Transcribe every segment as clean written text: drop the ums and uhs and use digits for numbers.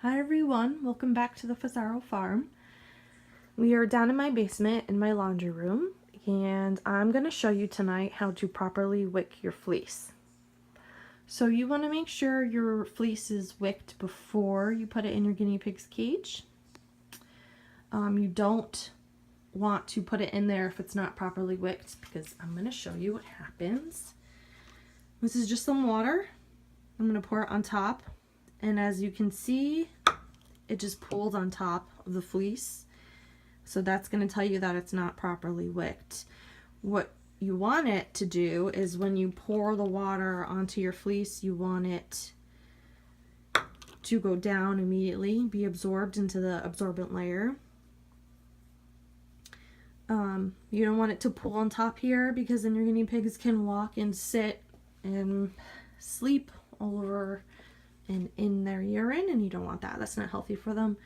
Hi everyone, welcome back to the Fazaro farm. We are down in my basement in my laundry room, and I'm going to show you tonight how to properly wick your fleece. So you want to make sure your fleece is wicked before you put it in your guinea pig's cage. You don't want to put it in there if it's not properly wicked, because I'm going to show you what happens. This is just some water. I'm going to pour it on top, and as you can see, it just pulls on top of the fleece. So that's going to tell you that it's not properly wicked. What you want it to do is when you pour the water onto your fleece, you want it to go down immediately, be absorbed into the absorbent layer. You don't want it to pull on top here, because then your guinea pigs can walk and sit and sleep all over and in their urine, and you don't want that. That's not healthy for them.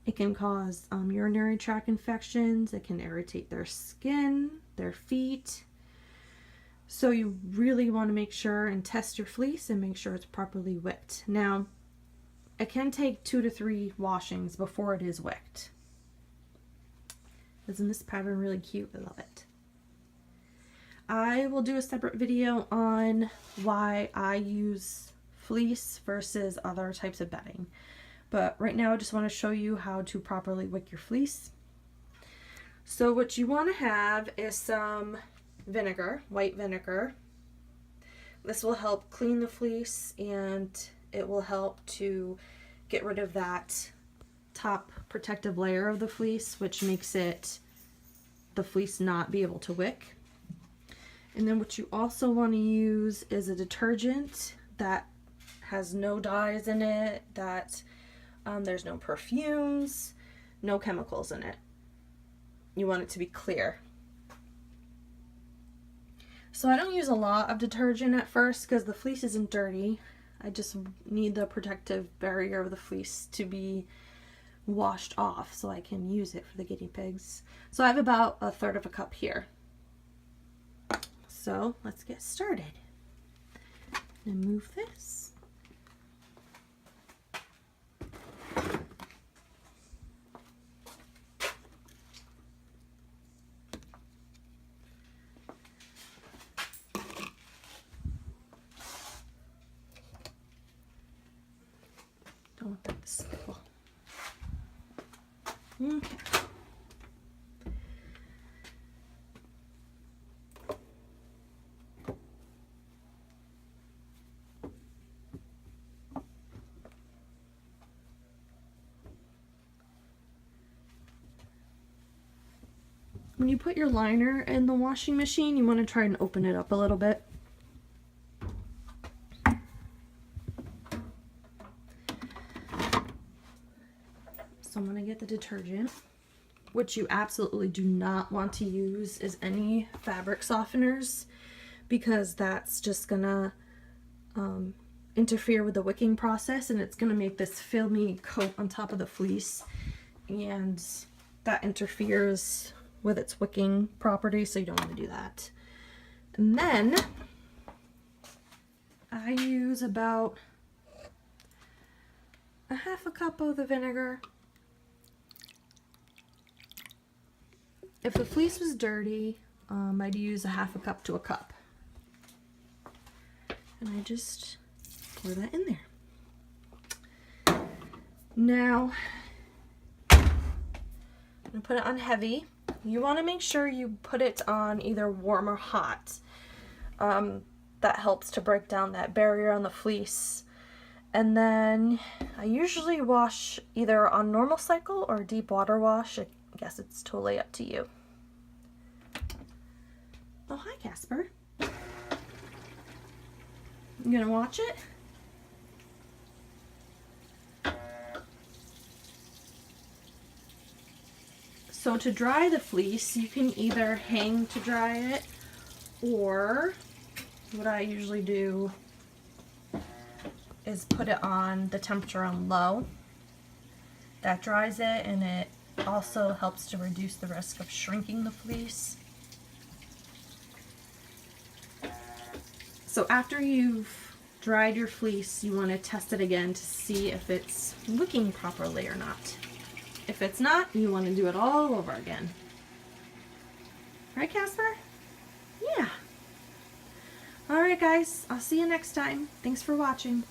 It can cause urinary tract infections. It can irritate their skin, their feet. So you really want to make sure and test your fleece and make sure it's properly wicked. Now, it can take 2 to 3 washings before it is wicked. Isn't this pattern really cute? I love it. I will do a separate video on why I use fleece versus other types of bedding. But right now I just want to show you how to properly wick your fleece. So what you want to have is some vinegar, white vinegar. This will help clean the fleece, and it will help to get rid of that top protective layer of the fleece, which makes the fleece not be able to wick. And then what you also want to use is a detergent that has no dyes in it, that there's no perfumes, no chemicals in it. You want it to be clear. So I don't use a lot of detergent at first because the fleece isn't dirty. I just need the protective barrier of the fleece to be washed off so I can use it for the guinea pigs. So I have about 1/3 of a cup here. So let's get started. And move this. Don't want that to spill. Okay. When you put your liner in the washing machine, you want to try and open it up a little bit. So I'm going to get the detergent. What you absolutely do not want to use is any fabric softeners, because that's just going to interfere with the wicking process, and it's going to make this filmy coat on top of the fleece, and that interferes with its wicking properties, so you don't want to do that. And then I use about 1/2 cup of the vinegar. If the fleece was dirty, I'd use 1/2 cup to a cup. And I just pour that in there. Now, I'm going to put it on heavy. You want to make sure you put it on either warm or hot. That helps to break down that barrier on the fleece. And then I usually wash either on normal cycle or deep water wash. I guess it's totally up to you. Oh, hi, Casper. You gonna watch it? So to dry the fleece, you can either hang to dry it, or what I usually do is put it on the temperature on low. That dries it, and it also helps to reduce the risk of shrinking the fleece. So after you've dried your fleece, you want to test it again to see if it's wicking properly or not. If it's not, you want to do it all over again. Right, Casper? Yeah. Alright guys, I'll see you next time. Thanks for watching.